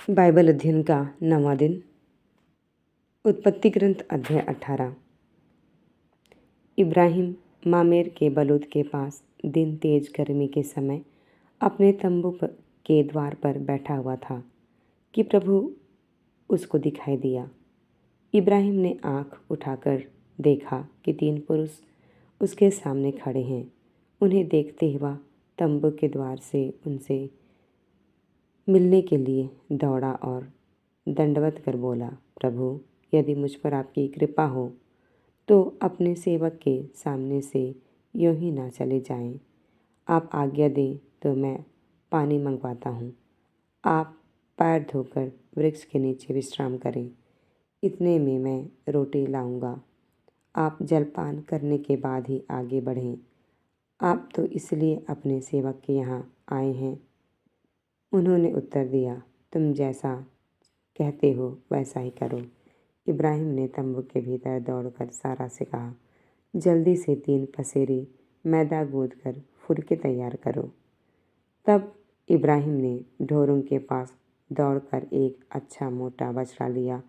Bible अध्ययन का 9वां दिन। उत्पत्ति ग्रंथ अध्याय 18। इब्राहिम मामेर के बलूत के पास दिन तेज गर्मी के समय अपने तंबू के द्वार पर बैठा हुआ था कि प्रभु उसको दिखाई दिया। इब्राहिम ने आंख उठाकर देखा कि 3 पुरुष उसके सामने खड़े हैं। उन्हें देखते हुआ तंबू के द्वार से उनसे मिलने के लिए दौड़ा और दंडवत कर बोला, प्रभु, यदि मुझ पर आपकी कृपा हो तो अपने सेवक के सामने से यूं ही ना चले जाएं। आप आज्ञा दें तो मैं पानी मंगवाता हूँ। आप पैर धोकर वृक्ष के नीचे विश्राम करें। इतने में मैं रोटी लाऊंगा। आप जलपान करने के बाद ही आगे बढ़ें। आप तो इसलिए अपने सेवक के यहाँ आए हैं। उन्होंने उत्तर दिया, तुम जैसा कहते हो वैसा ही करो। इब्राहिम ने तंबू के भीतर दौड़कर सारा से कहा, जल्दी से 3 पसेरी मैदा गूँथ कर फुलके तैयार करो। तब इब्राहिम ने ढोरों के पास दौड़कर एक अच्छा मोटा बछड़ा लिया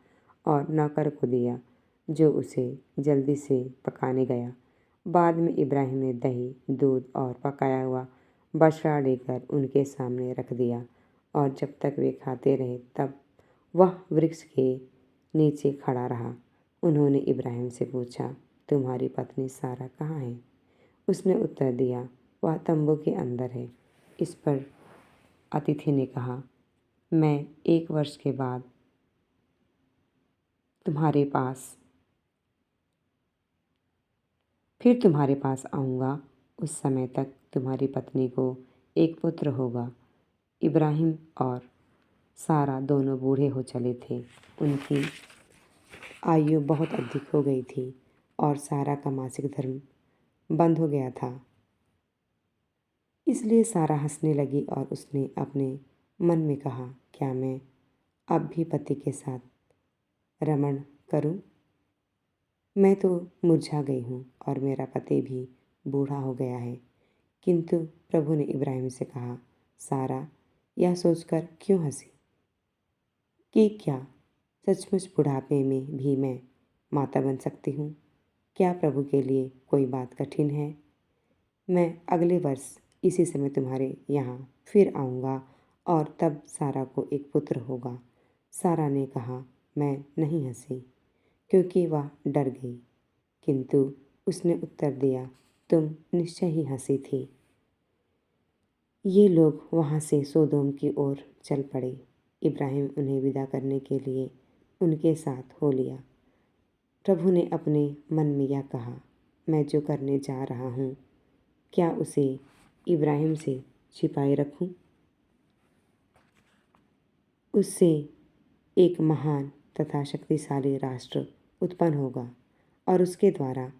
और नौकर को दिया, जो उसे जल्दी से पकाने गया। बाद में इब्राहिम ने दही, दूध और पकाया हुआ बछड़ा लेकर उनके सामने रख दिया और जब तक वे खाते रहे तब वह वृक्ष के नीचे खड़ा रहा। उन्होंने इब्राहिम से पूछा, तुम्हारी पत्नी सारा कहाँ है? उसने उत्तर दिया, वह तंबू के अंदर है। इस पर अतिथि ने कहा, मैं 1 वर्ष के बाद तुम्हारे पास आऊँगा। उस समय तक तुम्हारी पत्नी को एक पुत्र होगा। इब्राहिम और सारा दोनों बूढ़े हो चले थे। उनकी आयु बहुत अधिक हो गई थी और सारा का मासिक धर्म बंद हो गया था। इसलिए सारा हंसने लगी और उसने अपने मन में कहा, क्या मैं अब भी पति के साथ रमण करूं? मैं तो मुरझा गई हूँ और मेरा पति भी बूढ़ा हो गया है। किंतु प्रभु ने इब्राहिम से कहा, सारा यह सोचकर क्यों हंसी कि क्या सचमुच बुढ़ापे में भी मैं माता बन सकती हूँ? क्या प्रभु के लिए कोई बात कठिन है? मैं अगले वर्ष इसी समय तुम्हारे यहाँ फिर आऊँगा और तब सारा को एक पुत्र होगा। सारा ने कहा, मैं नहीं हंसी, क्योंकि वह डर गई। किंतु उसने उत्तर दिया, तुम निश्चय ही हंसी थी। ये लोग वहाँ से सोदोम की ओर चल पड़े। इब्राहिम उन्हें विदा करने के लिए उनके साथ हो लिया। प्रभु ने अपने मन में यह कहा, मैं जो करने जा रहा हूँ, क्या उसे इब्राहिम से छिपाए रखूँ? उससे एक महान तथा शक्तिशाली राष्ट्र उत्पन्न होगा और उसके द्वारा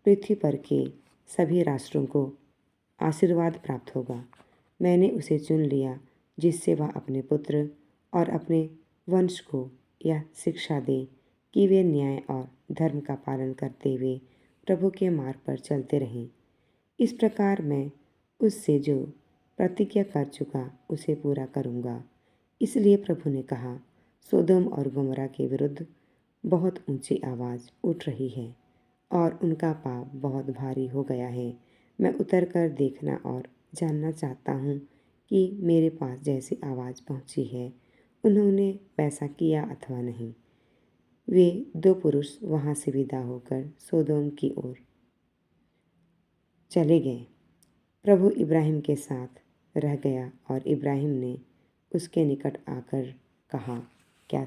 पृथ्वी पर के सभी राष्ट्रों को आशीर्वाद प्राप्त होगा। मैंने उसे चुन लिया जिससे वह अपने पुत्र और अपने वंश को यह शिक्षा दे कि वे न्याय और धर्म का पालन करते हुए प्रभु के मार्ग पर चलते रहें। इस प्रकार मैं उससे जो प्रतिज्ञा कर चुका उसे पूरा करूँगा। इसलिए प्रभु ने कहा, सोदोम और गोमरा के विरुद्ध बहुत ऊंची आवाज़ उठ रही है और उनका पाप बहुत भारी हो गया है। मैं उतर कर देखना और जानना चाहता हूँ कि मेरे पास जैसी आवाज़ पहुँची है उन्होंने वैसा किया अथवा नहीं। वे 2 पुरुष वहाँ से विदा होकर सोदोम की ओर चले गए। प्रभु इब्राहिम के साथ रह गया और इब्राहिम ने उसके निकट आकर कहा, क्या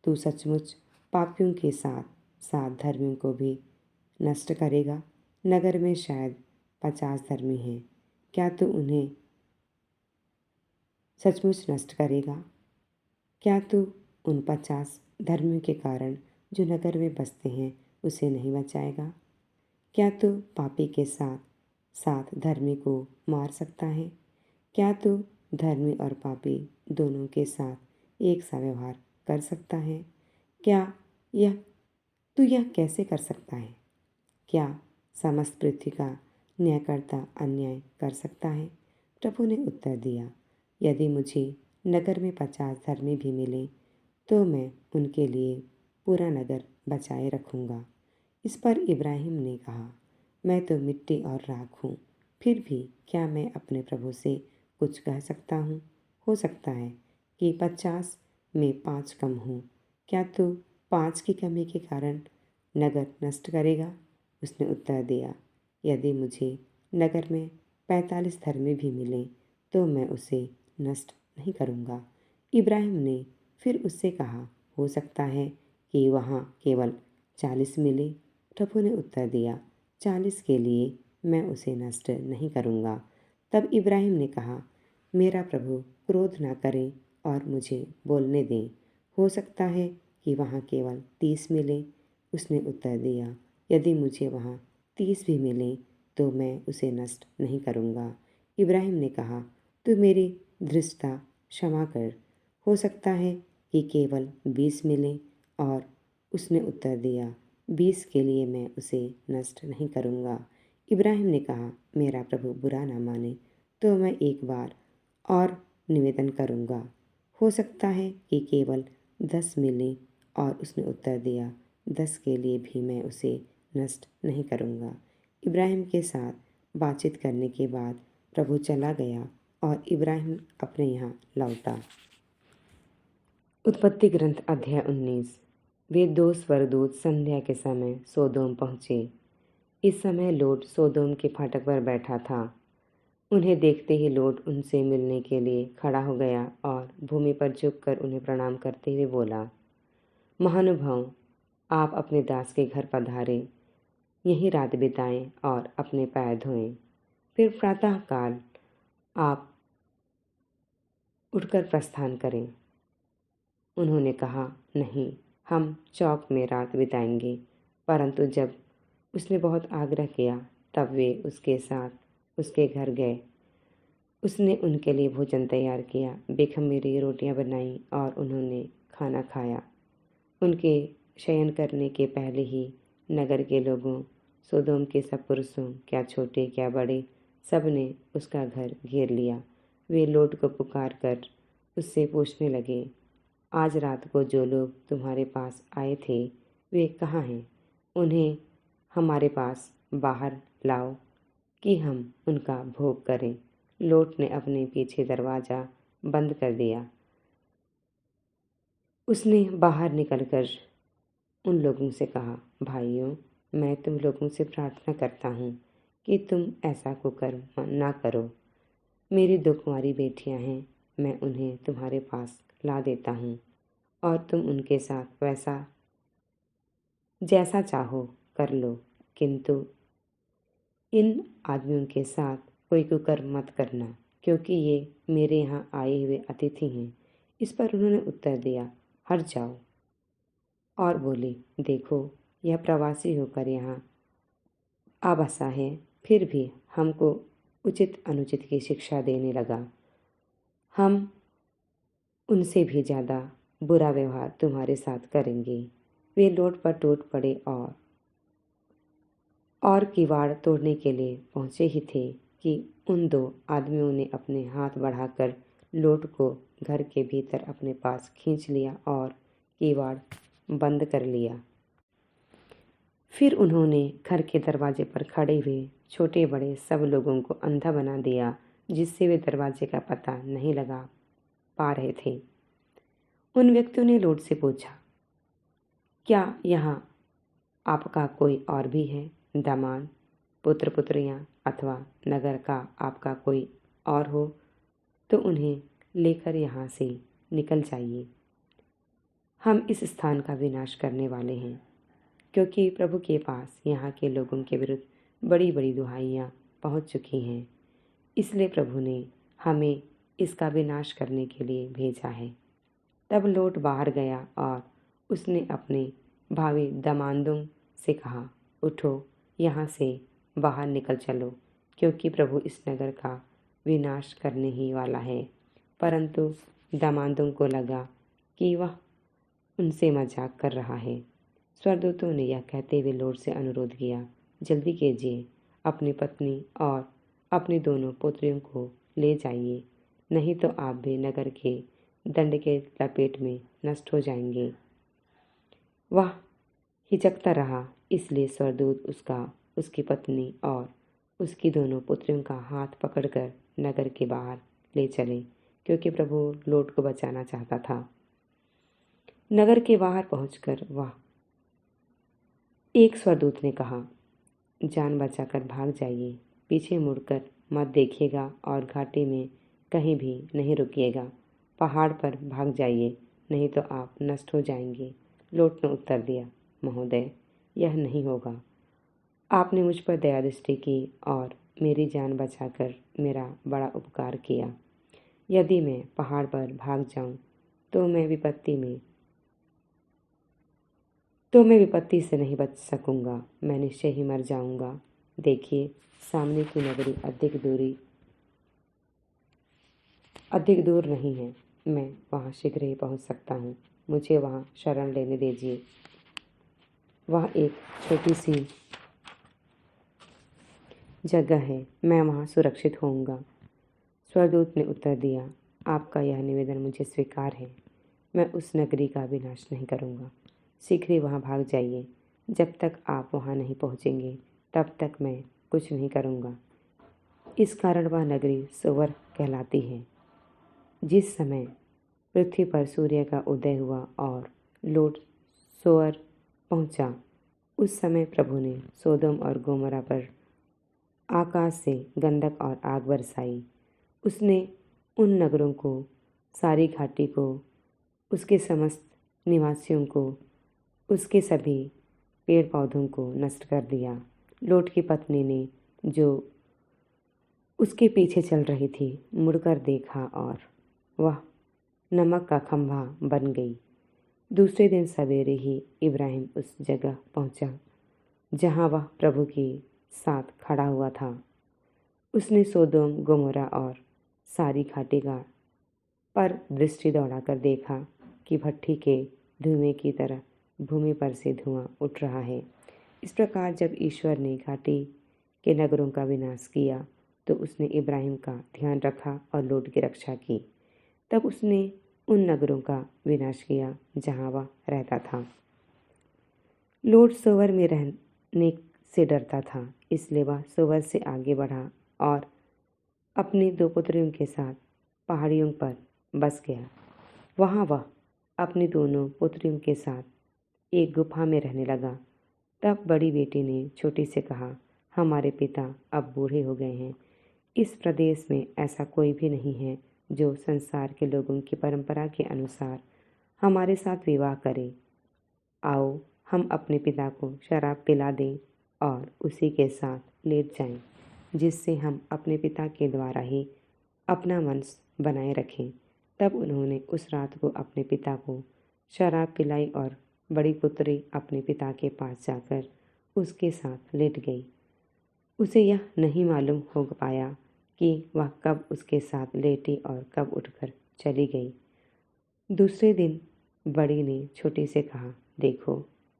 तू सचमुच पापियों के साथ साथ धर्मियों को भी नष्ट करेगा? नगर में शायद 50 धर्मी हैं। क्या तू उन्हें सचमुच नष्ट करेगा? क्या तू उन 50 धर्मियों के कारण जो नगर में बसते हैं उसे नहीं बचाएगा? क्या तू पापी के साथ साथ धर्मी को मार सकता है? क्या तू धर्मी और पापी दोनों के साथ एक सा व्यवहार कर सकता है? तू यह कैसे कर सकता है? क्या समस्त पृथ्वी का न्यायकर्ता अन्याय कर सकता है? प्रभु ने उत्तर दिया, यदि मुझे नगर में 50 धर्मी भी मिले तो मैं उनके लिए पूरा नगर बचाए रखूँगा। इस पर इब्राहिम ने कहा, मैं तो मिट्टी और राख हूँ, फिर भी क्या मैं अपने प्रभु से कुछ कह सकता हूँ? हो सकता है कि 50 में 5 कम हूँ। क्या तू 5 की कमी के कारण नगर नष्ट करेगा? उसने उत्तर दिया, यदि मुझे नगर में 45 धर्मी भी मिले तो मैं उसे नष्ट नहीं करूँगा। इब्राहिम ने फिर उससे कहा, हो सकता है कि वहाँ केवल 40 मिले। प्रभु ने उत्तर दिया, 40 के लिए मैं उसे नष्ट नहीं करूँगा। तब इब्राहिम ने कहा, मेरा प्रभु क्रोध न करें और मुझे बोलने दें। हो सकता है कि वहाँ केवल 30 मिले। उसने उत्तर दिया, यदि मुझे वहाँ 30 भी मिले तो मैं उसे नष्ट नहीं करूँगा। इब्राहिम ने कहा, तू मेरी धृष्टता क्षमा कर। हो सकता है कि केवल 20 मिले। और उसने उत्तर दिया, 20 के लिए मैं उसे नष्ट नहीं करूँगा। इब्राहिम ने कहा, मेरा प्रभु बुरा ना माने तो मैं एक बार और निवेदन करूँगा। हो सकता है कि केवल 10 मिले। और उसने उत्तर दिया, 10 के लिए भी मैं उसे नष्ट नहीं करूँगा। इब्राहिम के साथ बातचीत करने के बाद प्रभु चला गया और इब्राहिम अपने यहाँ लौटा। उत्पत्ति ग्रंथ अध्याय 19। वे 2 स्वर्गदूत संध्या के समय सोदोम पहुँचे। इस समय लोट सोदोम के फाटक पर बैठा था। उन्हें देखते ही लोट उनसे मिलने के लिए खड़ा हो गया और भूमि पर झुककर उन्हें प्रणाम करते हुए बोला, महानुभाव, आप अपने दास के घर पधारें, यहीं रात बिताएं और अपने पैर धोएं। फिर प्रातःकाल आप उठकर प्रस्थान करें। उन्होंने कहा, नहीं, हम चौक में रात बिताएंगे। परंतु जब उसने बहुत आग्रह किया तब वे उसके साथ उसके घर गए। उसने उनके लिए भोजन तैयार किया, बेखमीरी रोटियां बनाईं और उन्होंने खाना खाया। उनके शयन करने के पहले ही नगर के लोगों, सोदोम के सब पुरुषों, क्या छोटे क्या बड़े, सब ने उसका घर घेर लिया। वे लोट को पुकार कर उससे पूछने लगे, आज रात को जो लोग तुम्हारे पास आए थे वे कहाँ हैं? उन्हें हमारे पास बाहर लाओ कि हम उनका भोग करें। लोट ने अपने पीछे दरवाज़ा बंद कर दिया। उसने बाहर निकलकर उन लोगों से कहा, भाइयों, मैं तुम लोगों से प्रार्थना करता हूँ कि तुम ऐसा कुकर्म ना करो। मेरी 2 कुंवारी बेटियाँ हैं, मैं उन्हें तुम्हारे पास ला देता हूँ और तुम उनके साथ वैसा जैसा चाहो कर लो, किंतु इन आदमियों के साथ कोई कुकर्म मत करना, क्योंकि ये मेरे यहाँ आए हुए अतिथि हैं। इस पर उन्होंने उत्तर दिया, हट जाओ। और बोले, देखो, यह प्रवासी होकर यहाँ आ बसा है, फिर भी हमको उचित अनुचित की शिक्षा देने लगा। हम उनसे भी ज़्यादा बुरा व्यवहार तुम्हारे साथ करेंगे। वे लोट पर टूट पड़े और किवाड़ तोड़ने के लिए पहुँचे ही थे कि उन 2 आदमियों ने अपने हाथ बढ़ाकर लोट को घर के भीतर अपने पास खींच लिया और किवाड़ बंद कर लिया। फिर उन्होंने घर के दरवाजे पर खड़े हुए छोटे बड़े सब लोगों को अंधा बना दिया, जिससे वे दरवाजे का पता नहीं लगा पा रहे थे। उन व्यक्तियों ने लोट से पूछा, क्या यहाँ आपका कोई और भी है? दामाद, पुत्र पुत्रियाँ अथवा नगर का आपका कोई और हो तो उन्हें लेकर यहाँ से निकल जाइए। हम इस स्थान का विनाश करने वाले हैं, क्योंकि प्रभु के पास यहाँ के लोगों के विरुद्ध बड़ी बड़ी दुहाइयाँ पहुँच चुकी हैं। इसलिए प्रभु ने हमें इसका विनाश करने के लिए भेजा है। तब लोट बाहर गया और उसने अपने भावी दामादों से कहा, उठो, यहाँ से बाहर निकल चलो, क्योंकि प्रभु इस नगर का विनाश करने ही वाला है। परंतु दामादों को लगा कि वह उनसे मजाक कर रहा है। स्वर्गदूतों ने यह कहते हुए लोट से अनुरोध किया, जल्दी कीजिए, अपनी पत्नी और अपनी दोनों पुत्रियों को ले जाइए, नहीं तो आप भी नगर के दंड के लपेट में नष्ट हो जाएंगे। वह हिचकता रहा, इसलिए स्वर्गदूत उसकी पत्नी और उसकी दोनों पुत्रियों का हाथ पकड़कर नगर के बाहर ले चले, क्योंकि प्रभु लोट को बचाना चाहता था। नगर के बाहर पहुंचकर वह एक स्वर्गदूत ने कहा, जान बचाकर भाग जाइए, पीछे मुड़कर मत देखिएगा और घाटी में कहीं भी नहीं रुकिएगा। पहाड़ पर भाग जाइए, नहीं तो आप नष्ट हो जाएंगे। लोट ने उत्तर दिया, महोदय, यह नहीं होगा। आपने मुझ पर दया दृष्टि की और मेरी जान बचाकर मेरा बड़ा उपकार किया। यदि मैं पहाड़ पर भाग जाऊं तो मैं विपत्ति से नहीं बच सकूंगा। मैं निश्चय ही मर जाऊंगा। देखिए, सामने की नगरी अधिक दूर नहीं है। मैं वहां शीघ्र ही पहुंच सकता हूं। मुझे वहां शरण लेने दीजिए। वह एक छोटी सी जगह है, मैं वहां सुरक्षित होऊंगा। स्वर्गदूत ने उत्तर दिया, आपका यह निवेदन मुझे स्वीकार है। मैं उस नगरी का विनाश नहीं करूंगा। शीघ्र ही वहां भाग जाइए। जब तक आप वहां नहीं पहुंचेंगे तब तक मैं कुछ नहीं करूंगा। इस कारण वह नगरी सोवर कहलाती है। जिस समय पृथ्वी पर सूर्य का उदय हुआ और लोट सोअर पहुंचा, उस समय प्रभु ने सोदोम और गोमरा पर आकाश से गंधक और आग बरसाई। उसने उन नगरों को, सारी घाटी को, उसके समस्त निवासियों को, उसके सभी पेड़ पौधों को नष्ट कर दिया। लोट की पत्नी ने, जो उसके पीछे चल रही थी, मुड़कर देखा और वह नमक का खंभा बन गई। दूसरे दिन सवेरे ही इब्राहिम उस जगह पहुंचा जहां वह प्रभु के साथ खड़ा हुआ था। उसने सोदोम, गोमोरा और सारी घाटी का पर दृष्टि दौड़ाकर देखा कि भट्ठी के धुएं की तरह भूमि पर से धुआं उठ रहा है। इस प्रकार जब ईश्वर ने घाटी के नगरों का विनाश किया तो उसने इब्राहिम का ध्यान रखा और लोट की रक्षा की। तब उसने उन नगरों का विनाश किया जहां वह रहता था। लोट सोवर में रहने से डरता था, इसलिए वह सोवर से आगे बढ़ा और अपनी दो पुत्रियों के साथ पहाड़ियों पर बस गया। वहां वह अपनी दोनों पुत्रियों के साथ एक गुफा में रहने लगा। तब बड़ी बेटी ने छोटी से कहा, हमारे पिता अब बूढ़े हो गए हैं। इस प्रदेश में ऐसा कोई भी नहीं है जो संसार के लोगों की परंपरा के अनुसार हमारे साथ विवाह करे। आओ, हम अपने पिता को शराब पिला दें और उसी के साथ लेट जाएं, जिससे हम अपने पिता के द्वारा ही अपना वंश बनाए रखें। तब उन्होंने उस रात को अपने पिता को शराब पिलाई और बड़ी पुत्री अपने पिता के पास जाकर उसके साथ लेट गई। उसे यह नहीं मालूम हो पाया कि वह कब उसके साथ लेटी और कब उठकर चली गई। दूसरे दिन बड़ी ने छोटी से कहा, देखो,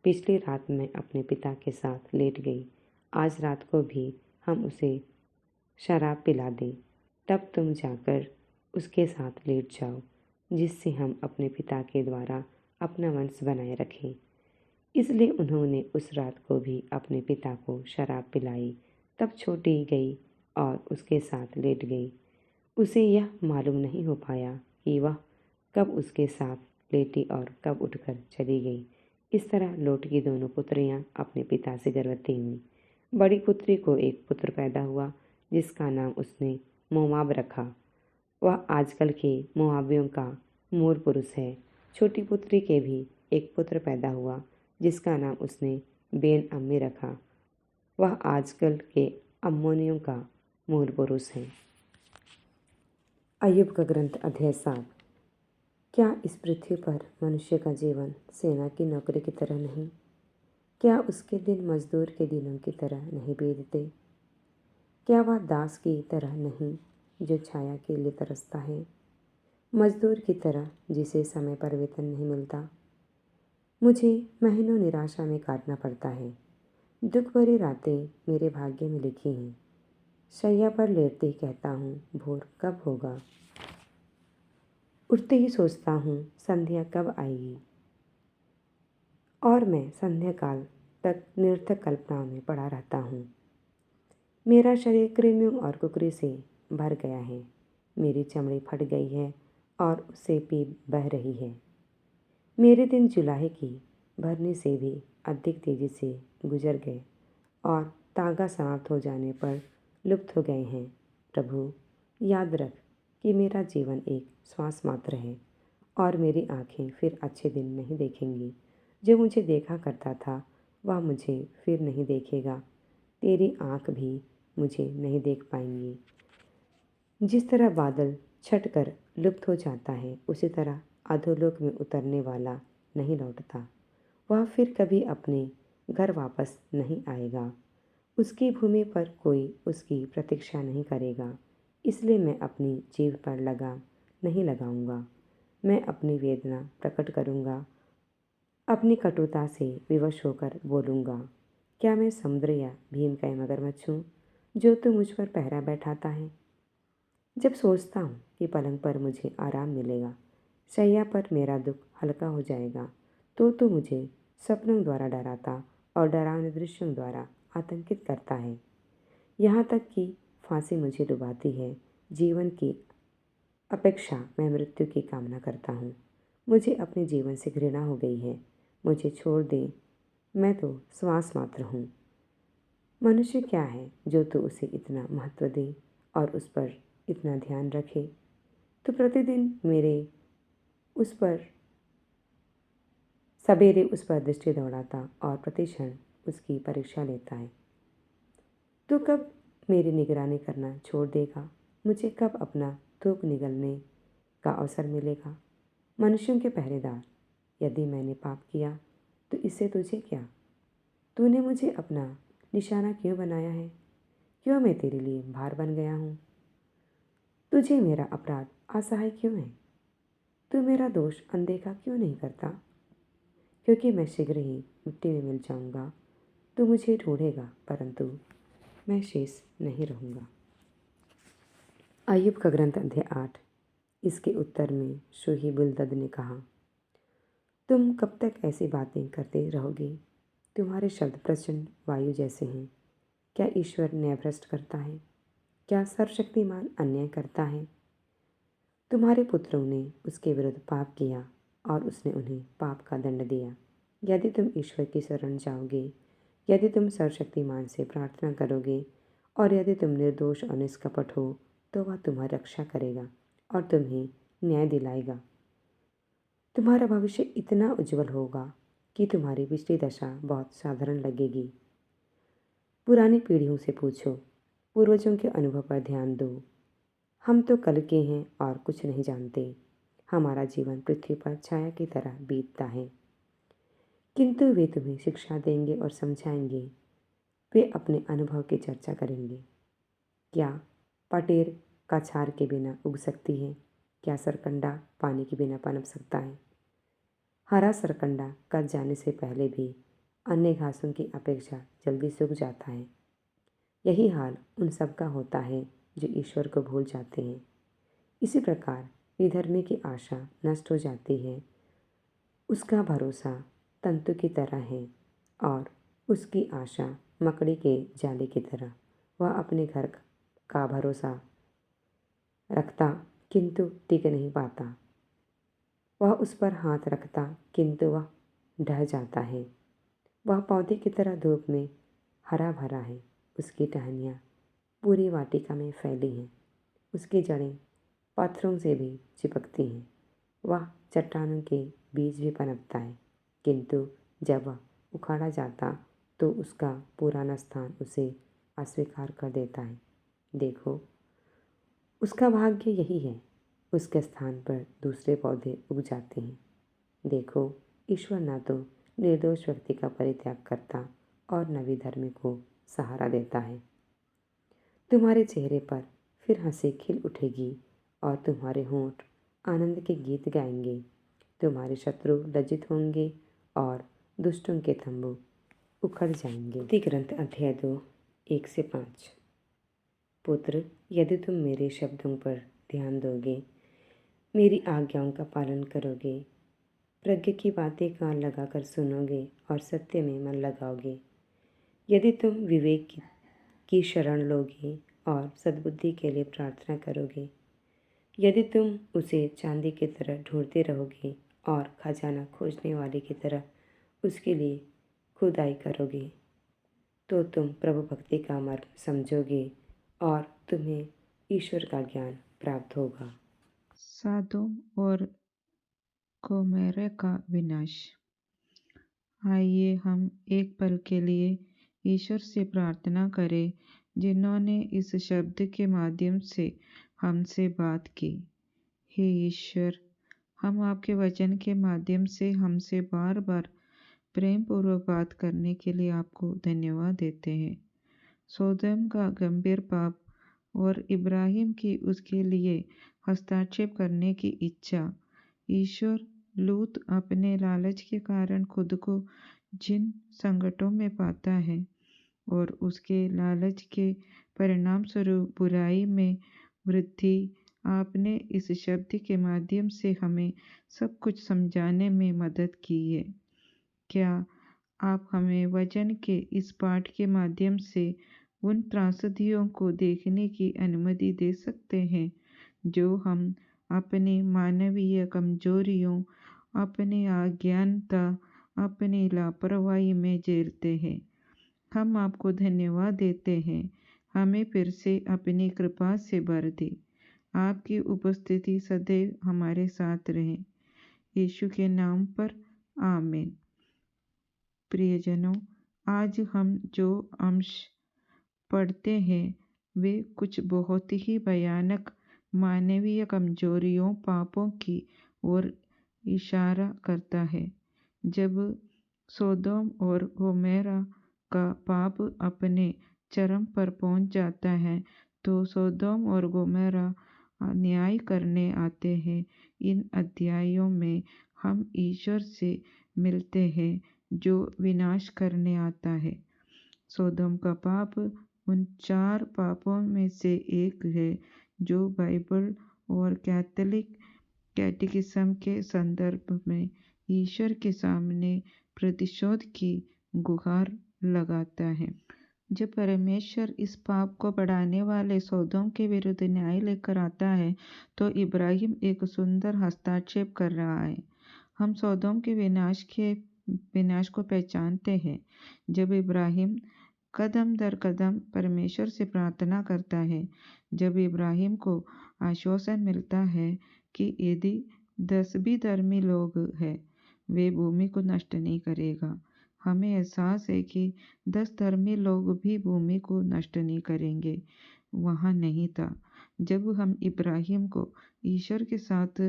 पिछली रात मैं अपने पिता के साथ लेट गई। आज रात को भी हम उसे शराब पिला दें, तब तुम जाकर उसके साथ लेट जाओ, जिससे हम अपने पिता के द्वारा अपना वंश बनाए रखें। इसलिए उन्होंने उस रात को भी अपने पिता को शराब पिलाई। तब छोटी गई और उसके साथ लेट गई। उसे यह मालूम नहीं हो पाया कि वह कब उसके साथ लेटी और कब उठकर चली गई। इस तरह लोट की दोनों पुत्रियां अपने पिता से गर्भवती हुईं। बड़ी पुत्री को एक पुत्र पैदा हुआ, जिसका नाम उसने मोआब रखा। वह आजकल के मोआबियों का मूल पुरुष है। छोटी पुत्री के भी एक पुत्र पैदा हुआ, जिसका नाम उसने बेन अम्मी रखा। वह आजकल के अम्मोनियों का मूल पुरुष है। अय्यूब का ग्रंथ अध्याय 7। क्या इस पृथ्वी पर मनुष्य का जीवन सेना की नौकरी की तरह नहीं? क्या उसके दिन मजदूर के दिनों की तरह नहीं बीतते? क्या वह दास की तरह नहीं जो छाया के लिए तरसता है, मजदूर की तरह जिसे समय पर वेतन नहीं मिलता? मुझे महीनों निराशा में काटना पड़ता है। दुख भरी रातें मेरे भाग्य में लिखी हैं। शैया पर लेटते ही कहता हूँ, भोर कब होगा? उठते ही सोचता हूँ संध्या कब आएगी, और मैं संध्या काल तक निरर्थक कल्पनाओं में पड़ा रहता हूँ। मेरा शरीर कृमियों और कुकरी से भर गया है। मेरी चमड़ी फट गई है और उससे पीप बह रही है। मेरे दिन जुलाहे की भरने से भी अधिक तेजी से गुजर गए और तागा समाप्त हो जाने पर लुप्त हो गए हैं। प्रभु, याद रख कि मेरा जीवन एक श्वास मात्र है और मेरी आँखें फिर अच्छे दिन नहीं देखेंगी। जो मुझे देखा करता था वह मुझे फिर नहीं देखेगा। तेरी आँख भी मुझे नहीं देख पाएंगी। जिस तरह बादल छटकर लुप्त हो जाता है, उसी तरह अधोलोक में उतरने वाला नहीं लौटता। वह फिर कभी अपने घर वापस नहीं आएगा। उसकी भूमि पर कोई उसकी प्रतीक्षा नहीं करेगा। इसलिए मैं अपनी जीभ पर लगाम नहीं लगाऊंगा। मैं अपनी वेदना प्रकट करूंगा। अपनी कटुता से विवश होकर बोलूँगा, क्या मैं समुद्र या भीम का मगरमच्छ हूँ जो तू मुझ पर पहरा बैठाता है? जब सोचता हूँ कि पलंग पर मुझे आराम मिलेगा, शैया पर मेरा दुख हल्का हो जाएगा, तो तू मुझे सपनों द्वारा डराता और डरावने दृश्यों द्वारा आतंकित करता है। यहाँ तक कि फांसी मुझे डुबाती है। जीवन की अपेक्षा मैं मृत्यु की कामना करता हूँ। मुझे अपने जीवन से घृणा हो गई है। मुझे छोड़ दे, मैं तो श्वास मात्र हूँ। मनुष्य क्या है जो तू उसे इतना महत्व दे और उस पर इतना ध्यान रखे। तो प्रतिदिन मेरे उस पर सवेरे उस पर दृष्टि दौड़ाता और प्रति क्षण उसकी परीक्षा लेता है। तू कब मेरी निगरानी करना छोड़ देगा? मुझे कब अपना थूक निगलने का अवसर मिलेगा? मनुष्यों के पहरेदार, यदि मैंने पाप किया तो इससे तुझे क्या? तूने मुझे अपना निशाना क्यों बनाया है? क्यों मैं तेरे लिए भार बन गया हूँ? तुझे मेरा अपराध असहाय क्यों है? तू मेरा दोष अनदेखा क्यों नहीं करता? क्योंकि मैं शीघ्र ही मिट्टी में मिल जाऊंगा। तू मुझे ढूंढेगा परंतु मैं शेष नहीं रहूँगा। अय्यूब का ग्रंथ अध्याय 8। इसके उत्तर में शूही बिलदद ने कहा, तुम कब तक ऐसी बातें करते रहोगे? तुम्हारे शब्द प्रचंड वायु जैसे हैं। क्या ईश्वर न्यायभ्रष्ट करता है? क्या सर्वशक्तिमान अन्याय करता है? तुम्हारे पुत्रों ने उसके विरुद्ध पाप किया और उसने उन्हें पाप का दंड दिया। यदि तुम ईश्वर की शरण जाओगे, यदि तुम सर्वशक्तिमान से प्रार्थना करोगे और यदि तुम निर्दोष और निष्कपट हो, तो वह तुम्हारी रक्षा करेगा और तुम्हें न्याय दिलाएगा। तुम्हारा भविष्य इतना उज्जवल होगा कि तुम्हारी पिछली दशा बहुत साधारण लगेगी। पुरानी पीढ़ियों से पूछो, पूर्वजों के अनुभव पर ध्यान दो। हम तो कल के हैं और कुछ नहीं जानते। हमारा जीवन पृथ्वी पर छाया की तरह बीतता है, किंतु वे तुम्हें शिक्षा देंगे और समझाएंगे। वे अपने अनुभव की चर्चा करेंगे। क्या पटेर कछार के बिना उग सकती है? क्या सरकंडा पानी के बिना पनप सकता है? हरा सरकंडा कट जाने से पहले भी अन्य घासों की अपेक्षा जल्दी सूख जाता है। यही हाल उन सब का होता है जो ईश्वर को भूल जाते हैं। इसी प्रकार विधर्मी की आशा नष्ट हो जाती है। उसका भरोसा तंतु की तरह है और उसकी आशा मकड़ी के जाले की तरह। वह अपने घर का भरोसा रखता किंतु टिक नहीं पाता। वह उस पर हाथ रखता किंतु वह ढह जाता है। वह पौधे की तरह धूप में हरा भरा है। उसकी टहनियाँ पूरी वाटिका में फैली हैं। उसकी जड़ें पत्थरों से भी चिपकती हैं। वह चट्टानों के बीच भी पनपता है, किंतु जब वह उखाड़ा जाता तो उसका पुराना स्थान उसे अस्वीकार कर देता है। देखो, उसका भाग्य यही है। उसके स्थान पर दूसरे पौधे उग जाते हैं। देखो, ईश्वर न तो निर्दोष व्यक्ति का परित्याग करता और न विधर्मी को सहारा देता है। तुम्हारे चेहरे पर फिर हंसी खिल उठेगी और तुम्हारे होंठ आनंद के गीत गाएंगे। तुम्हारे शत्रु लज्जित होंगे और दुष्टों के तंबू उखड़ जाएंगे। स्तुति ग्रंथ अध्याय 2 1-5। पुत्र, यदि तुम मेरे शब्दों पर ध्यान दोगे, मेरी आज्ञाओं का पालन करोगे, प्रज्ञा की बातें कान लगाकर सुनोगे और सत्य में मन लगाओगे। यदि तुम विवेक की शरण लोगे और सद्बुद्धि के लिए प्रार्थना करोगे, यदि तुम उसे चांदी की तरह ढूंढते रहोगे और खजाना खोजने वाले की तरह उसके लिए खुदाई करोगे, तो तुम प्रभु भक्ति का मार्ग समझोगे और तुम्हें ईश्वर का ज्ञान प्राप्त होगा। सदोम और गोमेरा का विनाश। आइए हम एक पल के लिए ईश्वर से प्रार्थना करें, जिन्होंने इस शब्द के माध्यम से हमसे बात की। हे ईश्वर, हम आपके वचन के माध्यम से हमसे बार बार प्रेम पूर्वक बात करने के लिए आपको धन्यवाद देते हैं। सोदम का गंभीर पाप और इब्राहिम की उसके लिए हस्तक्षेप करने की इच्छा। ईश्वर, लूत अपने लालच के कारण खुद को जिन संकटों में पाता है और उसके लालच के परिणाम स्वरूप बुराई में वृद्धि, आपने इस शब्द के माध्यम से हमें सब कुछ समझाने में मदद की है। क्या आप हमें वचन के इस पाठ के माध्यम से उन त्रासदियों को देखने की अनुमति दे सकते हैं जो हम अपनी मानवीय कमजोरियों, अपनी अज्ञानता, अपनी लापरवाही में झेलते हैं। हम आपको धन्यवाद देते हैं। हमें फिर से अपनी कृपा से भर दे। आपकी उपस्थिति सदैव हमारे साथ रहे। यीशु के नाम पर आमीन। प्रियजनों, आज हम जो अंश पढ़ते हैं वे कुछ बहुत ही भयानक मानवीय कमजोरियों, पापों की ओर इशारा करता है। जब सोदोम और गोमेरा का पाप अपने चरम पर पहुंच जाता है तो सोदोम और गोमेरा न्याय करने आते हैं। इन अध्यायों में हम ईश्वर से मिलते हैं जो विनाश करने आता है। सोदोम का पाप उन 4 पापों में से एक है जो बाइबल और कैथोलिक कैटेकिज्म के संदर्भ में ईश्वर के सामने प्रतिशोध की गुहार लगाता है। जब परमेश्वर इस पाप को बढ़ाने वाले सोदोम के विरुद्ध न्याय लेकर आता है तो इब्राहिम एक सुंदर हस्तक्षेप कर रहा है। हम सोदोम के विनाश को पहचानते हैं। जब इब्राहिम कदम दर कदम परमेश्वर से प्रार्थना करता है, जब इब्राहिम को आश्वासन मिलता है कि यदि 10 भी धर्मी लोग हैं, वे भूमि को नष्ट नहीं करेगा। हमें एहसास है कि 10 धर्मी लोग भी भूमि को नष्ट नहीं करेंगे। वहाँ नहीं था। जब हम इब्राहिम को ईश्वर के साथ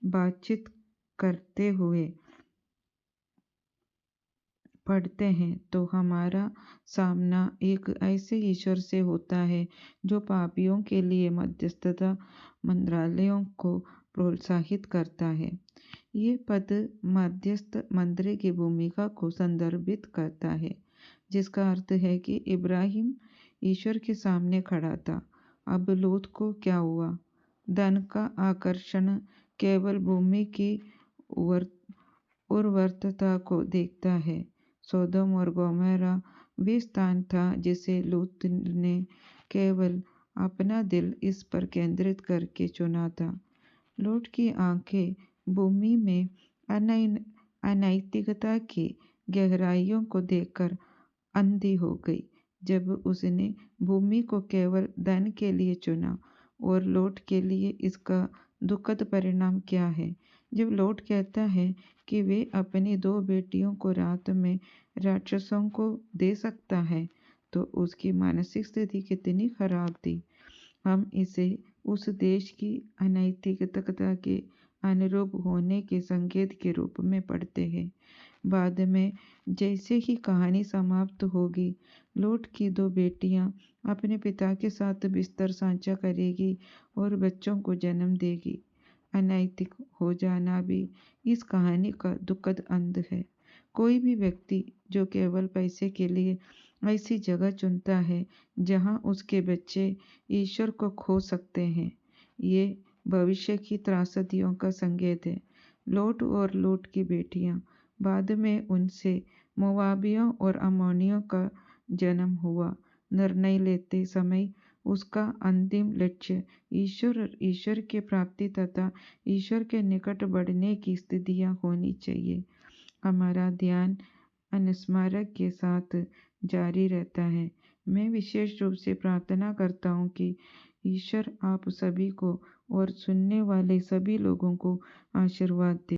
बातचीत करते हुए पढ़ते हैं तो हमारा सामना एक ऐसे ईश्वर से होता है जो पापियों के लिए मध्यस्थता मंत्रालयों को प्रोत्साहित करता है। ये पद मध्यस्थ मंत्री की भूमिका को संदर्भित करता है, जिसका अर्थ है कि इब्राहिम ईश्वर के सामने खड़ा था। अब लूत को क्या हुआ? धन का आकर्षण केवल भूमि की उर्वरता को देखता है। सोदोम और गोमेरा वे स्थान था जिसे लूत ने केवल अपना दिल इस पर केंद्रित करके चुना था। लूत की आंखें भूमि में अनैतिकता की गहराइयों को देखकर अंधी हो गई। जब उसने भूमि को केवल धन के लिए चुना, और लूत के लिए इसका दुखद परिणाम क्या है? जब लूत कहता है कि वे अपनी 2 बेटियों को रात में राक्षसों को दे सकता है, तो उसकी मानसिक स्थिति कितनी खराब थी। हम इसे उस देश की अनैतिकता के अनुरूप होने के संकेत के रूप में पढ़ते हैं। बाद में जैसे ही कहानी समाप्त होगी, लूत की 2 बेटियां अपने पिता के साथ बिस्तर साझा करेगी और बच्चों को जन्म देगी। अनैतिक हो जाना भी इस कहानी का दुखद अंत है। कोई भी व्यक्ति जो केवल पैसे के लिए ऐसी जगह चुनता है जहां उसके बच्चे ईश्वर को खो सकते हैं, ये भविष्य की त्रासदियों का संकेत है। लोट और लूट की बेटियां, बाद में उनसे मोवाबियों और अम्मोनियों का जन्म हुआ। निर्णय लेते समय उसका अंतिम लक्ष्य ईश्वर के प्राप्ति तथा ईश्वर के निकट बढ़ने की स्थितियां होनी चाहिए। हमारा ध्यान अनुस्मारक के साथ जारी रहता है। मैं विशेष रूप से प्रार्थना करता हूँ कि ईश्वर आप सभी को और सुनने वाले सभी लोगों को आशीर्वाद दे।